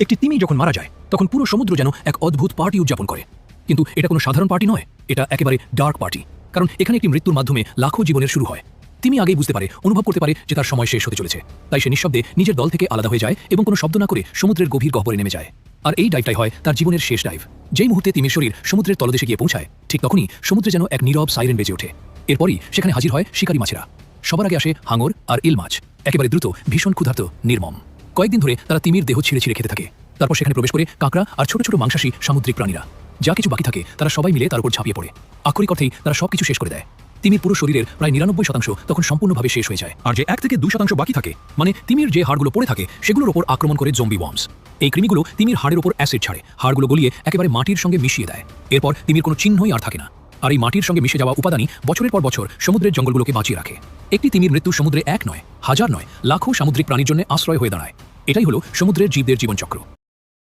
একটি তিমি যখন মারা যায় তখন পুরো সমুদ্র যেন এক অদ্ভুত পার্টি উদযাপন করে, কিন্তু এটা কোনো সাধারণ পার্টি নয়, এটা একেবারে ডার্ক পার্টি। কারণ এখানে একটি মৃত্যুর মাধ্যমে লাখো জীবনের শুরু হয়। তিমি আগেই বুঝতে পারে, অনুভব করতে পারে যে তার সময় শেষ হতে চলেছে, তাই সে নিঃশব্দে নিজের দল থেকে আলাদা হয়ে যায় এবং কোনো শব্দ না করে সমুদ্রের গভীর গহ্বরে নেমে যায়। আর এই ডাইভটাই হয় তার জীবনের শেষ ডাইভ। যেই মুহূর্তে তিমির শরীর সমুদ্রের তলদেশে গিয়ে পৌঁছায়, ঠিক তখনই সমুদ্রে যেন এক নীরব সাইরেন বেজে ওঠে। এরপরই সেখানে হাজির হয় শিকারী মাছেরা। সবার আগে আসে হাঙর আর ইল মাছ, একেবারে দ্রুত, ভীষণ ক্ষুধার্ত, নির্মম। কয়েকদিন ধরে তারা তিমির দেহ ছিঁড়ে ছিঁড়ে খেতে থাকে। তারপর সেখানে প্রবেশ করে কাঁকড়া আর ছোট ছোট মাংসাশী সামুদ্রিক প্রাণীরা। যা কিছু বাকি থাকে তারা সবাই মিলে তার উপর ঝাঁপিয়ে পড়ে। আক্ষরিক অর্থেই তারা সবকিছু শেষ করে দেয়। তিমির পুরো শরীরের প্রায় ৯৯% তখন সম্পূর্ণভাবে শেষ হয়ে যায়, আর যে ১ থেকে ২% বাকি থাকে, মানে তিমির যে হাড়গুলো পড়ে থাকে, সেগুলোর ওপর আক্রমণ করে জম্বি ওয়ার্মস। এই কৃমিগুলো তিমির হাড়ের ওপর অ্যাসিড ছাড়ে, হাড়গুলো গলিয়ে একেবারে মাটির সঙ্গে মিশিয়ে দেয়। এরপর তিমির কোনো চিহ্নই আর থাকে না। আর এই মাটির সঙ্গে মিশে যাওয়া উপাদানই বছরের পর বছর সমুদ্রের জঙ্গলগুলোকে বাঁচিয়ে রাখে। একটি তিমির মৃত্যু সমুদ্রে ১ নয়, হাজার নয়, লাখো সামুদ্রিক প্রাণীর জন্য আশ্রয় হয়ে দাঁড়ায়। এটাই হলো সমুদ্রের জীবদের জীবনচক্র।